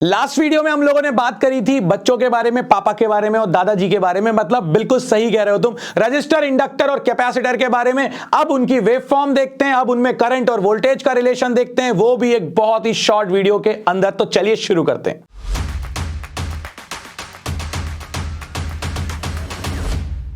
Last video में हम लोगों ने बात करी थी बच्चों के बारे में, पापा के बारे में और दादाजी के बारे में। मतलब बिल्कुल सही कह रहे हो तुम। रजिस्टर, इंडक्टर और कैपेसिटर के बारे में। अब उनकी वेव फॉर्म देखते हैं, अब उनमें करंट और वोल्टेज का रिलेशन देखते हैं, वो भी एक बहुत ही शॉर्ट वीडियो के अंदर। तो चलिए शुरू करते हैं।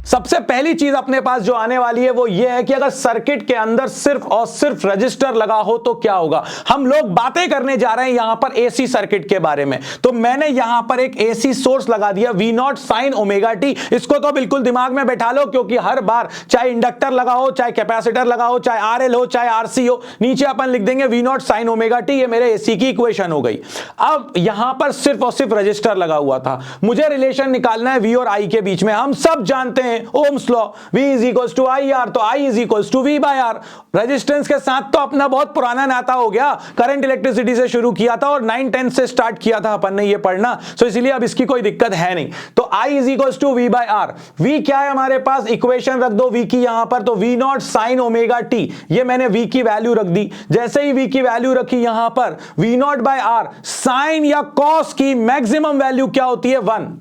सबसे पहली चीज अपने पास जो आने वाली है वो ये है कि अगर सर्किट के अंदर सिर्फ और सिर्फ रजिस्टर लगा हो तो क्या होगा। हम लोग बातें करने जा रहे हैं यहां पर एसी सर्किट के बारे में। तो मैंने यहां पर एक एसी सोर्स लगा दिया V0 sin ओमेगा टी। इसको तो बिल्कुल दिमाग में बैठा लो, क्योंकि हर बार चाहे इंडक्टर लगा हो, चाहे कैपेसिटर लगा हो, चाहे RL हो, चाहे RC हो, नीचे अपन लिख देंगे V0 sin ओमेगा टी। ये मेरे एसी की इक्वेशन हो गई। अब यहां पर सिर्फ और सिर्फ रजिस्टर लगा हुआ था। मुझे रिलेशन निकालना है V और I के बीच में। हम सब जानते हैं Ohm's law, V is equal to I R, तो I is equal to V by R. Resistance के साथ तो अपना बहुत पुराना नाता हो गया। करंट इलेक्ट्रिसिटी से शुरू किया था और 9-10 से स्टार्ट किया था अपन ने ये पढ़ना, तो इसलिए अब इसकी कोई दिक्कत है नहीं। तो I is equal to V by R. V क्या है हमारे पास, इक्वेशन रख दो V की यहां पर, तो V0 sin ओमेगा टी। ये मैंने V की वैल्यू रख दी। जैसे ही V की वैल्यू रखी यहां पर, V0 बाय आर, साइन या कॉस की मैक्सिमम वैल्यू क्या होती है, 1।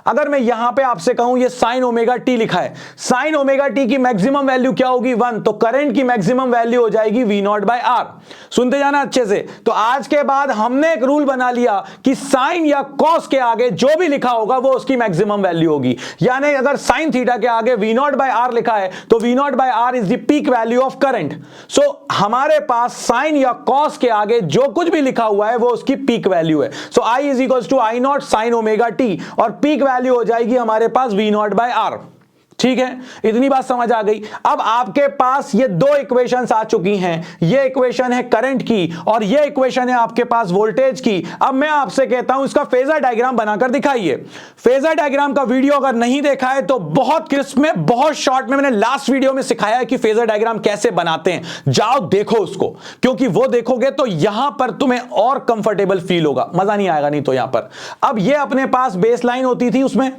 अगर मैं यहां पे आपसे कहूं ये साइन ओमेगा टी लिखा है, साइन ओमेगा टी की मैक्सिमम वैल्यू क्या होगी, 1, तो करंट की मैक्सिमम वैल्यू हो जाएगी V0 बाय आर। सुनते जाना अच्छे से। तो आज के बाद हमने एक रूल बना लिया कि साइन या कॉस के आगे जो भी लिखा होगा वो उसकी मैक्सिमम वैल्यू होगी। यानी अगर साइन थीटा के आगे V0 बाय आर लिखा है तो V0 by R is the peak value of current. So हमारे पास साइन या कॉस के आगे जो कुछ भी लिखा हुआ है वो उसकी पीक वैल्यू है। So I is equal to I0 sin omega t, और पीक वैल्यू हो जाएगी हमारे पास V0 बाय आर। ठीक है, इतनी बात समझ आ गई। अब आपके पास ये दो इक्वेशंस आ चुकी हैं। ये इक्वेशन है करंट की और ये इक्वेशन है आपके पास वोल्टेज की। अब मैं आपसे कहता हूं इसका फेजर डायग्राम बनाकर दिखाइए। फेजर डायग्राम का वीडियो अगर नहीं देखा है तो बहुत क्रिस्प में, बहुत शॉर्ट में मैंने लास्ट वीडियो में सिखाया है कि फेजर डायग्राम कैसे बनाते हैं। जाओ देखो उसको, क्योंकि वो देखोगे तो यहां पर तुम्हें और कंफर्टेबल फील होगा, मजा नहीं आएगा नहीं तो यहां पर। अब ये अपने पास बेस लाइन होती थी उसमें।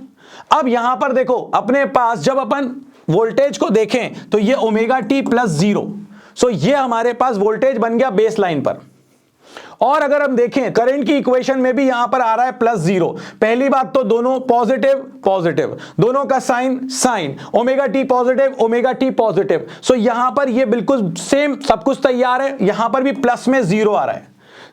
अब यहां पर देखो अपने पास जब अपन वोल्टेज को देखें तो ये ओमेगा टी प्लस 0, सो ये हमारे पास वोल्टेज बन गया बेस लाइन पर। और अगर हम देखें करंट की इक्वेशन में भी यहां पर आ रहा है +0। पहली बात तो दोनों पॉजिटिव पॉजिटिव, दोनों का sine sine, omega T positive omega T positive. So यहां पर ये बिल्कुल सेम सब कुछ तैयार है। यहां पर भी प्लस में 0 आ रहा है।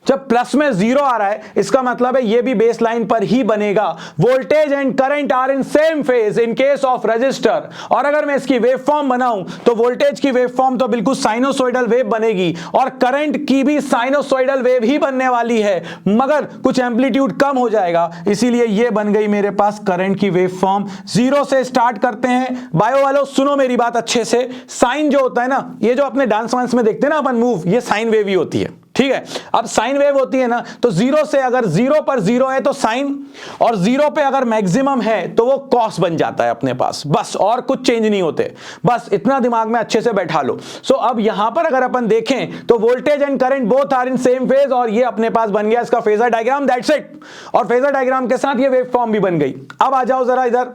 जब प्लस में 0 आ रहा है इसका मतलब है ये भी बेस लाइन पर ही बनेगा। Voltage and current are in same phase in case of resistor. और अगर मैं इसकी वेव फॉर्म बनाऊं तो वोल्टेज की वेव फॉर्म तो बिल्कुल साइनोसॉइडल वेव बनेगी और करंट की भी साइनोसॉइडल वेव ही बनने वाली है, मगर कुछ एम्पलीट्यूड कम हो जाएगा। इसीलिए ये बन गई मेरे पास करंट की वेव फॉर्म। 0 से स्टार्ट करते हैं। बायो वालों सुनो मेरी बात अच्छे से। साइन जो होता है ना, ये जो अपने डांस वांस में देखते हैं ना अपन मूव, ये साइन वेव ही होती है। ठीक है, अब साइन वेव होती है ना, तो 0 से अगर 0 पर 0 है तो साइन, और 0 पे अगर मैक्सिमम है तो वो कॉस बन जाता है अपने पास। बस और कुछ चेंज नहीं होते, बस इतना दिमाग में अच्छे से बैठा लो। सो अब यहां पर अगर अपन देखें तो voltage and current both are in same phase, और ये अपने पास बन गया इसका फेजर डायग्राम, दैट्स इट। और फेजर डायग्राम के साथ ये वेव फॉर्म भी बन गई। अब आ जाओ जरा इधर,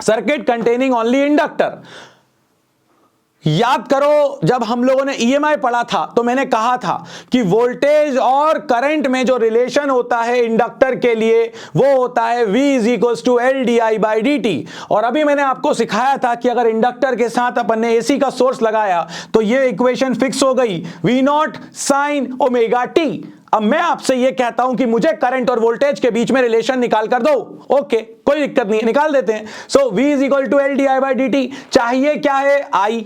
सर्किट कंटेनिंग ओनली इंडक्टर। याद करो जब हम लोगों ने EMI पढ़ा था तो मैंने कहा था कि वोल्टेज और करंट में जो रिलेशन होता है इंडक्टर के लिए वो होता है V is equal to LdI/dt। और अभी मैंने आपको सिखाया था कि अगर इंडक्टर के साथ अपन ने AC का सोर्स लगाया तो ये इक्वेशन फिक्स हो गई, V0 sin ओमेगा टी। अब मैं आपसे ये कहता हूं कि मुझे करंट और वोल्टेज के बीच में रिलेशन निकाल कर दो। ओके, कोई दिक्कत नहीं है, निकाल देते हैं। So V is equal to LdI/dt। चाहिए क्या है, I,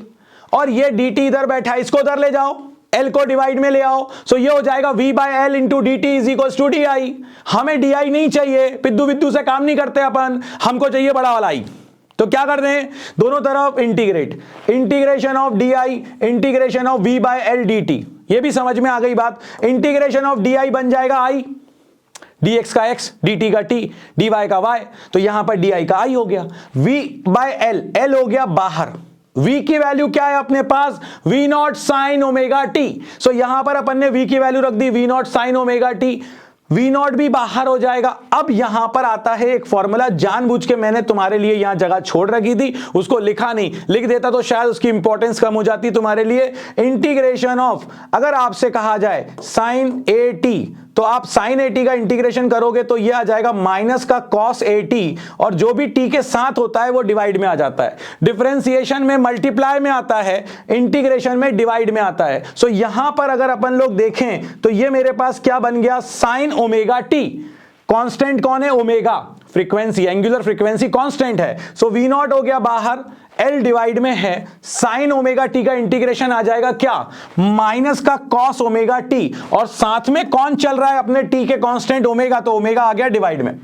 और ये dt इधर बैठा है, इसको उधर ले जाओ, L को डिवाइड में ले आओ। सो ये हो जाएगा V by L into dt is equal to DI। हमें DI नहीं चाहिए, पिद्दू विद्दू से काम नहीं करते अपन, हमको चाहिए बड़ा वाला I। तो क्या कर दें, दोनों तरफ integrate, integration of DI integration of V by L dt। ये भी समझ में आ गई बात। इंटीग्रेशन ऑफ DI बन जाएगा I, dx का x, dt का t, dy का y। तो यहां पर DI का I हो गया। V बाय L, L हो गया बाहर। V की वैल्यू क्या है अपने पास, V0 sin ओमेगा टी। सो यहां पर अपन ने V की वैल्यू रख दी V0 sin omega T. V0 भी बाहर हो जाएगा। अब यहां पर आता है एक फॉर्मूला, जानबूझ के मैंने तुम्हारे लिए यहां जगह छोड़ रखी थी, उसको लिखा नहीं, लिख देता तो शायद उसकी इंपॉर्टेंस कम हो जाती तुम्हारे लिए। इंटीग्रेशन ऑफ, अगर आपसे कहा जाए sin AT तो आप sin 80 का इंटीग्रेशन करोगे तो ये आ जाएगा माइनस का cos 80 और जो भी t के साथ होता है वो डिवाइड में आ जाता है। डिफरेंशिएशन में मल्टीप्लाई में आता है, इंटीग्रेशन में डिवाइड में आता है। सो यहां पर अगर अपन लोग देखें तो ये मेरे पास क्या बन गया, sin ओमेगा t। कांस्टेंट कौन है, omega, frequency, angular frequency constant है। सो v नॉट हो गया बाहर, L डिवाइड में है, साइन ओमेगा टी का इंटीग्रेशन आ जाएगा क्या, माइनस का कॉस ओमेगा टी, और साथ में कौन चल रहा है अपने t के कांस्टेंट ओमेगा, तो ओमेगा आ गया डिवाइड में।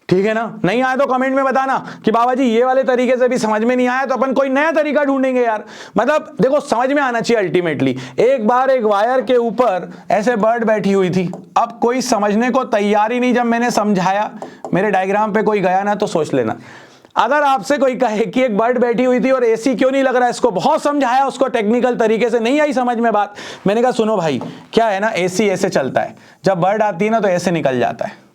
ठीक है ना, नहीं आया तो कमेंट में बताना कि बाबा जी ये वाले तरीके से भी समझ में नहीं आया तो अपन कोई नया तरीका ढूंढेंगे यार। मतलब देखो समझ में आना चाहिए अल्टीमेटली। एक बार एक वायर के ऊपर ऐसे बर्ड बैठी हुई थी, अब कोई समझने को तैयार ही नहीं। जब मैंने समझाया, मेरे डायग्राम पे कोई गया ना तो सोच लेना। अगर आपसे कोई कहे कि एक बर्ड बैठी हुई थी और एसी क्यों नहीं लग रहा है, इसको बहुत समझाया, उसको टेक्निकल तरीके से नहीं आई समझ में बात। मैंने कहा सुनो भाई, क्या है ना, एसी ऐसे चलता है, जब बर्ड आती है ना तो ऐसे निकल जाता है।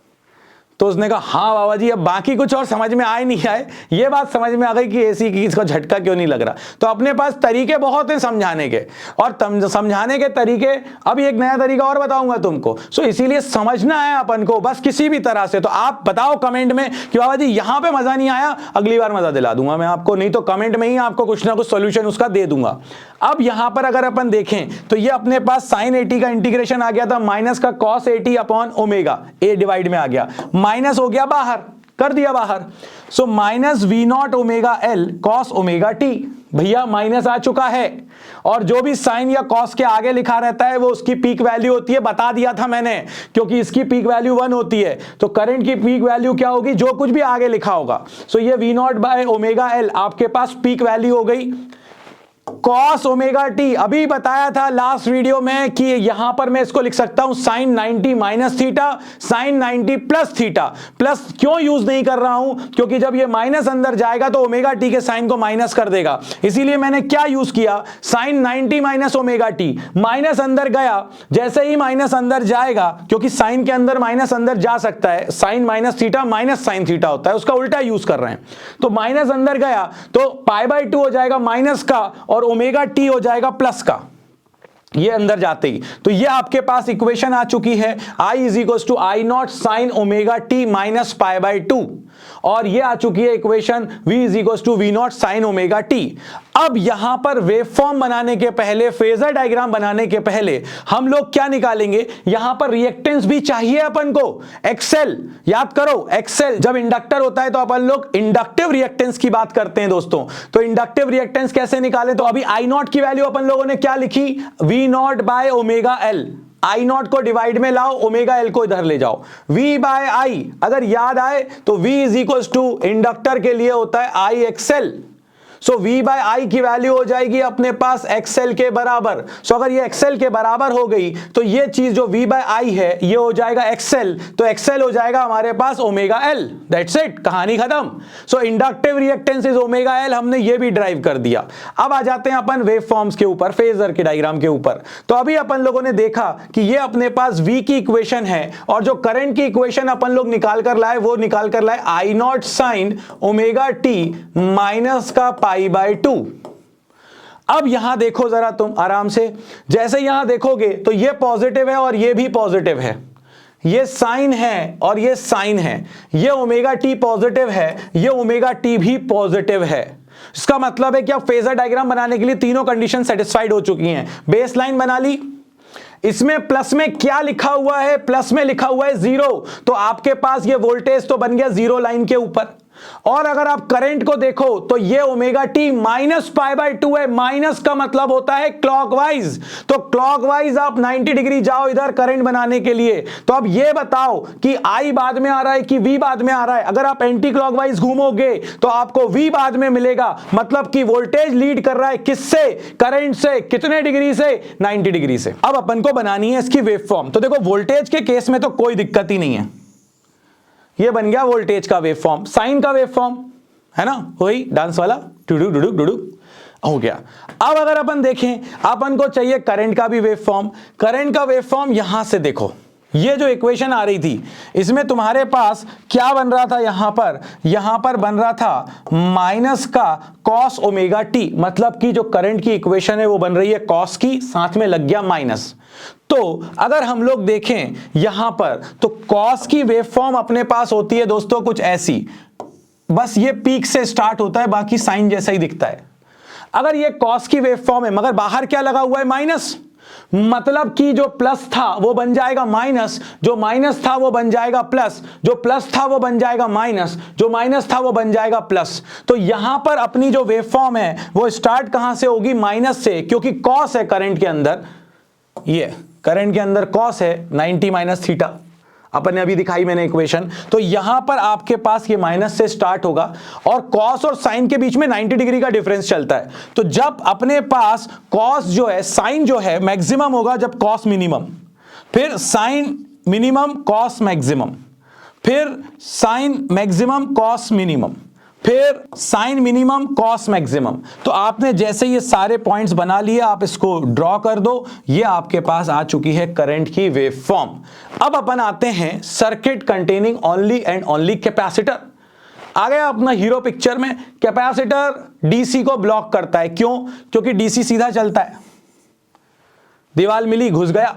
तो उसने कहा हाँ बाबा जी, अब बाकी कुछ और समझ में आए नहीं आए, ये बात समझ में आ गई कि एसी की इसको झटका क्यों नहीं लग रहा। तो अपने पास तरीके बहुत हैं समझाने के, और समझाने के तरीके, अभी एक नया तरीका और बताऊंगा तुमको। सो इसीलिए समझना है अपन को बस किसी भी तरह से। तो आप बताओ कमेंट में कि बाबा जी यहां पे मजा नहीं आया, अगली बार मजा दिला दूंगा मैं आपको, नहीं तो कमेंट में ही आपको कुछ ना कुछ सोल्यूशन उसका दे दूंगा। अब यहां पर अगर अपन देखें तो ये अपने पास साइन 80 का इंटीग्रेशन आ गया था, माइनस का कॉस 80 अपॉन ओमेगा, ए डिवाइड में आ गया, माइनस हो गया बाहर, कर दिया बाहर। So minus V naught omega L cos omega t, भैया माइनस आ चुका है, और जो भी साइन या कॉस के आगे लिखा रहता है वो उसकी पीक वैल्यू होती है, बता दिया था मैंने, क्योंकि इसकी पीक वैल्यू 1 होती है। तो करंट की पीक वैल्यू क्या होगी, जो कुछ भी आगे लिखा होगा। सो ये V not by omega L आपके पास पीक वैल्यू हो गई। कॉस ओमेगा टी, अभी बताया था लास्ट वीडियो में कि यहां पर मैं इसको लिख सकता हूं sine 90 minus theta, sine 90 plus theta. Plus क्यों यूज नहीं कर रहा हूं, क्योंकि जब ये माइनस अंदर जाएगा तो ओमेगा टी के साइन को माइनस कर देगा, इसीलिए मैंने क्या यूज किया, sine 90 minus omega T. Minus अंदर गया, जैसे ही माइनस अंदर जाएगा, क्योंकि साइन के अंदर माइनस अंदर जा सकता है, sine minus theta minus sine theta होता है, उसका उल्टा यूज कर रहे हैं। तो माइनस अंदर गया तो पाई बाय 2 हो जाएगा माइनस का, और ओमेगा टी हो जाएगा प्लस का, ये अंदर जाते ही। तो ये आपके पास इक्वेशन आ चुकी है, I is equal to I not sine omega T minus pi by 2, और ये आ चुकी है equation V is equal to V naught sine omega t. अब यहां पर वेव फॉर्म बनाने के पहले, फेजर डायग्राम बनाने के पहले हम लोग क्या निकालेंगे, यहां पर रिएक्टेंस भी चाहिए अपन को, एक्सेल, याद करो एक्सेल। जब इंडक्टर होता है तो अपन लोग इंडक्टिव रिएक्टेंस की बात करते हैं दोस्तों। तो इंडक्टिव रिएक्टेंस कैसे निकालें, तो अभी आई नॉट की वैल्यू अपन लोगों ने क्या लिखी, V not by omega L, I naught को डिवाइड में लाओ, ओमेगा एल को इधर ले जाओ, V बाय आई, अगर याद आए तो V is equal to inductor के लिए होता है I XL. So V by I की वैल्यू हो जाएगी अपने पास XL के बराबर। सो अगर ये XL के बराबर हो गई तो ये चीज जो V बाय आई है ये हो जाएगा XL, तो XL हो जाएगा हमारे पास ओमेगा L, दैट्स इट, कहानी खत्म। So inductive reactance is omega L, हमने ये भी ड्राइव कर दिया। अब आ जाते हैं अपन वेव फॉर्म्स के ऊपर, फेजर के डायग्राम के ऊपर। तो अभी अपन लोगों ने देखा कि ये अपने पास V की इक्वेशन है, और जो करंट की इक्वेशन अपन लोग निकाल कर लाए वो निकाल कर लाए I not sine omega T minus का पाई बाय 2। अब यहां देखो जरा तुम आराम से, जैसे यहां देखोगे तो ये पॉजिटिव है और ये भी पॉजिटिव है, ये साइन है और ये साइन है, ये ओमेगा टी पॉजिटिव है, ये ओमेगा टी भी पॉजिटिव है। इसका मतलब है कि अब फेजर डायग्राम बनाने के लिए तीनों कंडीशन सेटिस्फाइड हो चुकी हैं। बेस लाइन बना ली, इसमें प्लस में क्या लिखा हुआ है, प्लस में लिखा हुआ है 0, तो आपके पास ये वोल्टेज तो बन गया 0 लाइन के ऊपर। और अगर आप करंट को देखो तो ये omega T minus pi by 2 है, माइनस का मतलब होता है क्लॉकवाइज, तो क्लॉकवाइज आप 90 डिग्री जाओ इधर करंट बनाने के लिए। तो अब ये बताओ कि आई बाद में आ रहा है कि वी बाद में आ रहा है। अगर आप एंटी क्लॉकवाइज घूमोगे तो आपको वी बाद में मिलेगा, मतलब कि वोल्टेज लीड कर रहा है किससे, करंट से, कितने डिग्री से, 90 डिग्री से। अब अपन को बनानी है इसकी वेव फॉर्म। तो देखो वोल्टेज के केस में तो कोई दिक्कत ही नहीं है, ये बन गया वोल्टेज का वेव फॉर्म। साइन का वेव फॉर्म है ना, वही डांस वाला टुडू डुडू डुडू हो गया। अब अगर अपन देखें, अपन को चाहिए करंट का भी वेव फॉर्म। करंट का वेव फॉर्म यहां से देखो, ये जो इक्वेशन आ रही थी इसमें तुम्हारे पास क्या बन रहा था, यहां पर बन रहा था माइनस का कॉस ओमेगा टी, मतलब कि जो करंट की इक्वेशन है वो बन रही है कॉस की, साथ में लग गया माइनस। तो अगर हम लोग देखें यहां पर तो कॉस की वेवफॉर्म अपने पास होती है दोस्तों कुछ ऐसी, बस ये पीक से स्टार्ट होता है, बाकी साइन जैसा ही दिखता है। अगर ये कॉस की वेवफॉर्म है मगर बाहर क्या लगा हुआ है, माइनस, मतलब कि जो प्लस था वो बन जाएगा माइनस, जो माइनस था वो बन जाएगा प्लस, जो प्लस था वो बन जाएगा माइनस, जो माइनस था वो बन जाएगा प्लस। तो यहां पर अपनी जो वेवफॉर्म है वो स्टार्ट कहां से होगी, माइनस से, क्योंकि कॉस है करंट के अंदर, ये करंट के अंदर कॉस है 90 माइनस थीटा, अपन ने अभी दिखाई मैंने इक्वेशन। तो यहां पर आपके पास ये माइनस से स्टार्ट होगा और कॉस और साइन के बीच में 90 डिग्री का डिफरेंस चलता है। तो जब अपने पास कॉस जो है, साइन जो है मैक्सिमम होगा जब कॉस मिनिमम, फिर साइन मिनिमम कॉस मैक्सिमम, फिर साइन मैक्सिमम कॉस मिनिमम, फिर साइन मिनिमम कॉस मैक्सिमम। तो आपने जैसे ये सारे पॉइंट्स बना लिए, आप इसको ड्रॉ कर दो, ये आपके पास आ चुकी है करंट की वेवफॉर्म। अब अपन आते हैं circuit containing only and only capacitor. आ गया अपना हीरो पिक्चर में। कैपेसिटर डीसी को ब्लॉक करता है, क्यों? क्योंकि डीसी सीधा चलता है, दीवार मिली घुस गया,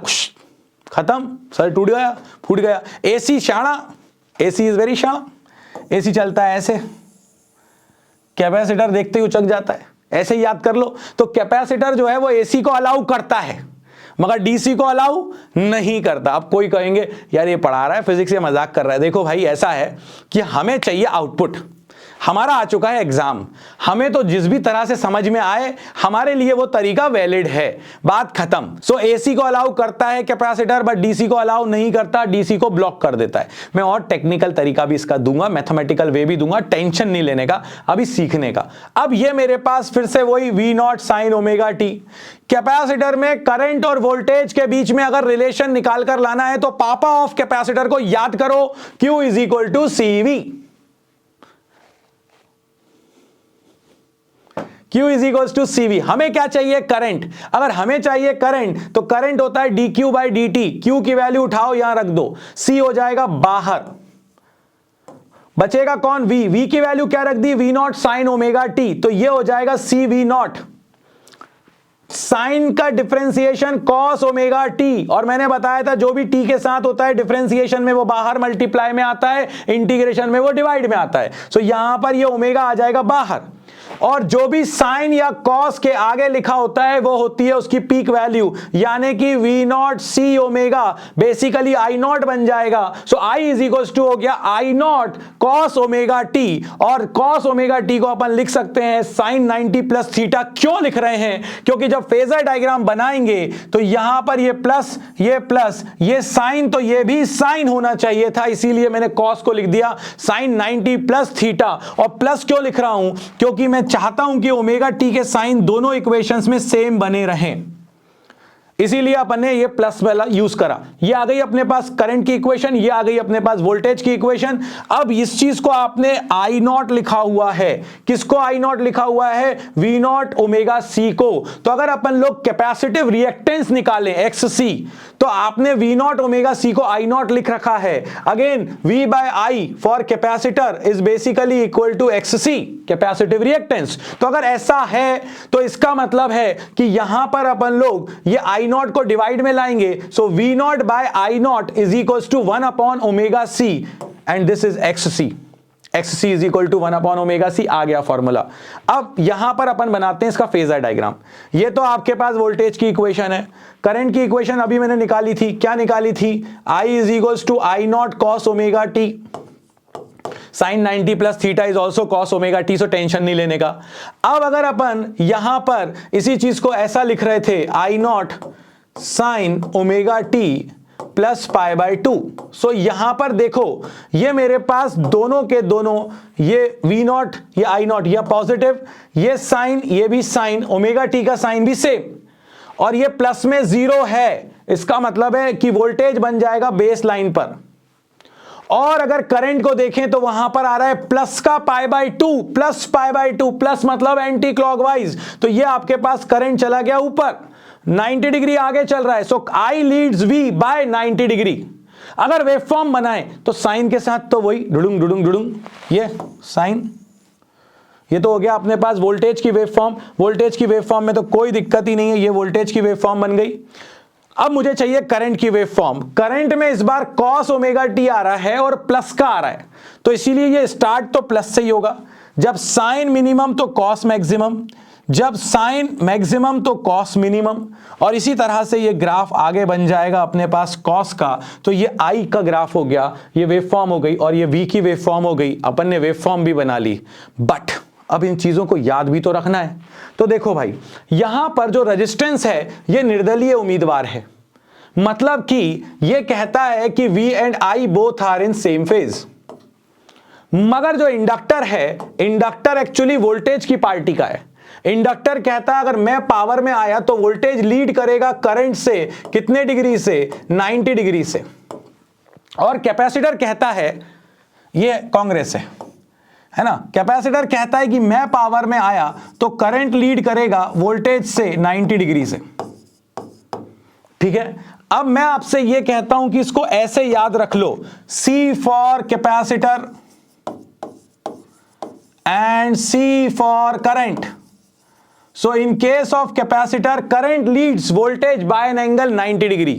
खत्म, सर टूट गया, फूट गया। एसी शाणा, एसी इज वेरी शाणा, एसी चलता है ऐसे, कैपेसिटर देखते ही उचक जाता है, ऐसे ही याद कर लो। तो कैपेसिटर जो है वो एसी को अलाउ करता है मगर डीसी को अलाउ नहीं करता। अब कोई कहेंगे यार ये पढ़ा रहा है फिजिक्स, या मजाक कर रहा है। देखो भाई ऐसा है कि हमें चाहिए आउटपुट, हमारा आ चुका है एग्जाम, हमें तो जिस भी तरह से समझ में आए हमारे लिए वो तरीका वैलिड है, बात खत्म। सो एसी को अलाउ करता है कैपेसिटर, बट डीसी को अलाउ नहीं करता, डीसी को ब्लॉक कर देता है। मैं और टेक्निकल तरीका भी इसका दूंगा, मैथमेटिकल वे भी दूंगा, टेंशन नहीं लेने का, अभी सीखने का। अब ये मेरे पास फिर से वही V naught sine omega t. Capacitor में करंट और वोल्टेज के बीच में अगर रिलेशन निकाल कर लाना है तो पापा ऑफ कैपेसिटर को याद करो, Q is equal to CV। Q is equal to CV। हमें क्या चाहिए, करंट। अगर हमें चाहिए करंट तो करंट होता है dQ बाई dt। Q की वैल्यू उठाओ यहां रख दो, C हो जाएगा बाहर, बचेगा कौन, V। V की वैल्यू क्या रख दी, V not sine omega T, तो ये हो जाएगा CV नॉट। साइन का डिफरेंशिएशन कॉस ओमेगा टी, और मैंने बताया था जो भी टी के साथ होता है डिफरेंशिएशन में वो बाहर मल्टीप्लाई में आता है, इंटीग्रेशन में वो डिवाइड में आता है। सो यहां पर ये ओमेगा आ जाएगा बाहर, और जो भी साइन या कॉस के आगे लिखा होता है वो होती है उसकी पीक वैल्यू, यानी कि V naught C omega, basically I naught बन जाएगा। So I is equal to हो गया I naught cos omega t, और कॉस ओमेगा टी को अपन लिख सकते हैं साइन 90 प्लस थीटा। क्यों लिख रहे हैं, क्योंकि जब फेजर डायग्राम बनाएंगे तो यहां पर ये प्लस ये साइन, तो ये भी साइन होना चाहिए था, इसीलिए मैंने कॉस को लिख दिया साइन 90 प्लस थीटा। और प्लस क्यों लिख रहा हूं, क्योंकि मैं चाहता हूं कि ओमेगा टी के साइन दोनों इक्वेशंस में सेम बने रहें, इसीलिए अपन ने ये प्लस वाला यूज करा। ये आ गई अपने पास करंट की इक्वेशन, ये आ गई अपने पास वोल्टेज की इक्वेशन। अब इस चीज को आपने आई नॉट लिखा हुआ है, किसको आई नॉट लिखा हुआ है, वी नॉट ओमेगा सी को। तो अगर अपन लोग कैपेसिटिव रिएक्टेंस निकालें XC, तो आपने वी नॉट ओमेगा सी को आई नॉट लिख रखा है। Again V by I for capacitor is basically equal to XC, capacitive reactance. तो अगर ऐसा है तो इसका मतलब है कि यहां पर अपन लोग ये आई नॉट को डिवाइड में लाएंगे, so V not by I not is equal to 1 upon omega C, and this is XC। XC is equal to 1 upon omega C, आ गया फॉर्मूला। अब यहां पर अपन बनाते हैं इसका फेजर डायग्राम। ये तो आपके पास वोल्टेज की इक्वेशन है। करंट की इक्वेशन अभी मैंने निकाली थी, क्या निकाली थी, I is equal to I naught cos omega t, sine 90 plus theta is also cos omega t, so tension नहीं लेने का। अब अगर अपन यहां पर इसी चीज को ऐसा लिख रहे थे, I not sine omega T plus pi by 2, so यहां पर देखो ये मेरे पास दोनों के दोनों, ये वी नॉट ये आई नॉट, यह पॉजिटिव, ये साइन ये भी साइन, ओमेगा टी का साइन भी सेम, और ये प्लस में 0 है, इसका मतलब है कि वोल्टेज बन जाएगा बेस लाइन पर। और अगर करंट को देखें तो वहां पर आ रहा है प्लस का pi by 2, plus pi by 2, plus मतलब एंटी क्लॉकवाइज, तो ये आपके पास करंट चला गया ऊपर, 90 डिग्री आगे चल रहा है। सो आई लीड्स वी बाय 90 डिग्री। अगर वेवफॉर्म बनाए तो साइन के साथ तो वही डुडुंग डुडुंग डुडुंग, ये साइन, ये तो हो गया अपने पास वोल्टेज की वेवफॉर्म। वोल्टेज की वेवफॉर्म में तो कोई दिक्कत ही नहीं है, ये वोल्टेज की वेवफॉर्म बन गई। अब मुझे चाहिए करंट की वेव फॉर्म। करंट में इस बार cos ओमेगा टी आ रहा है और प्लस का आ रहा है, तो इसीलिए ये स्टार्ट तो प्लस से ही होगा। जब साइन मिनिमम तो cos मैक्सिमम, जब साइन मैक्सिमम तो cos मिनिमम, और इसी तरह से ये ग्राफ आगे बन जाएगा अपने पास cos का। तो ये I का ग्राफ हो गया, ये वेव फॉर्म हो गई, और ये V की वेव फॉर्म हो गई। अपन ने वेव फॉर्म भी बना ली, बट अब इन चीजों को याद भी तो रखना है। तो देखो भाई, यहां पर जो रेजिस्टेंस है ये निर्दलीय उम्मीदवार है, मतलब कि ये कहता है कि V and I both are in same phase. मगर जो इंडक्टर है, इंडक्टर एक्चुअली वोल्टेज की पार्टी का है। इंडक्टर कहता है अगर मैं पावर में आया तो वोल्टेज लीड करेगा करंट से, कितने डिग्री से, 90 डिग्री से। और कैपेसिटर कहता है, ये कांग्रेस है ना, कैपेसिटर कहता है कि मैं पावर में आया तो करंट लीड करेगा वोल्टेज से 90 डिग्री से। ठीक है, अब मैं आपसे यह कहता हूं कि इसको ऐसे याद रख लो, C for capacitor and C for current. So in case of capacitor, current leads voltage by an angle 90 degree.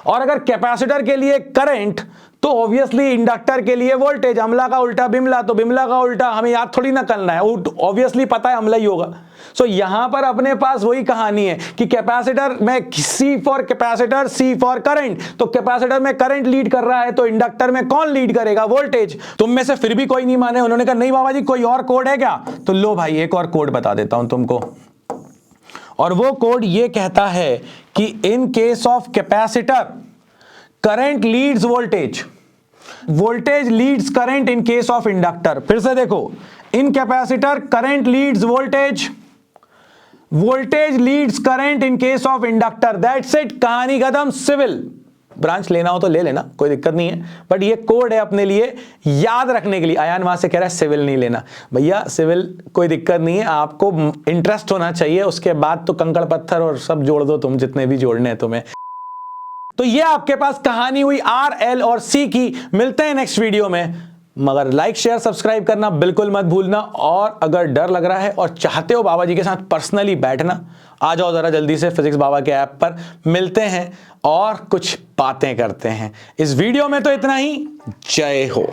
और अगर कैपेसिटर के लिए करंट तो ऑब्वियसली इंडक्टर के लिए वोल्टेज। अमला का उल्टा बिमला, तो बिमला का उल्टा हमें याद थोड़ी ना करना है, ऑब्वियसली पता है अमला ही होगा। सो यहां पर अपने पास वही कहानी है कि कैपेसिटर में C for capacitor, C for current. तो कैपेसिटर में करंट लीड कर रहा है तो इंडक्टर में कौन लीड करेगा, वोल्टेज। तुम में से फिर भी कोई नहीं माने, उन्होंने कहा नहीं बाबा जी कोई और कोड है क्या, तो लो भाई एक और कोड बता देता हूं तुमको। और वो कोड ये कहता है कि in case of capacitor current leads voltage, voltage leads current in case of inductor. फिर से देखो, in capacitor current leads voltage, voltage leads current in case of inductor. That's it, कहानी खत्म। सिविल ब्रांच लेना हो तो ले लेना, कोई दिक्कत नहीं है, बट ये कोड है अपने लिए याद रखने के लिए। आयान वहां से कह रहा है सिविल नहीं लेना, भैया सिविल कोई दिक्कत नहीं है, आपको इंटरेस्ट होना चाहिए, उसके बाद तो कंकड़ पत्थर और सब जोड़ दो तुम, जितने भी जोड़ने हैं तुम्हें। तो ये आपके पास कहानी हुई R, L और C की। मिलते हैं नेक्स्ट वीडियो में, मगर लाइक शेयर सब्सक्राइब करना बिल्कुल मत भूलना। और अगर डर लग रहा है और चाहते हो बाबा जी के साथ पर्सनली बैठना, आ जाओ जरा जल्दी से फिजिक्स बाबा के ऐप पर, मिलते हैं और कुछ बातें करते हैं। इस वीडियो में तो इतना ही। जय हो।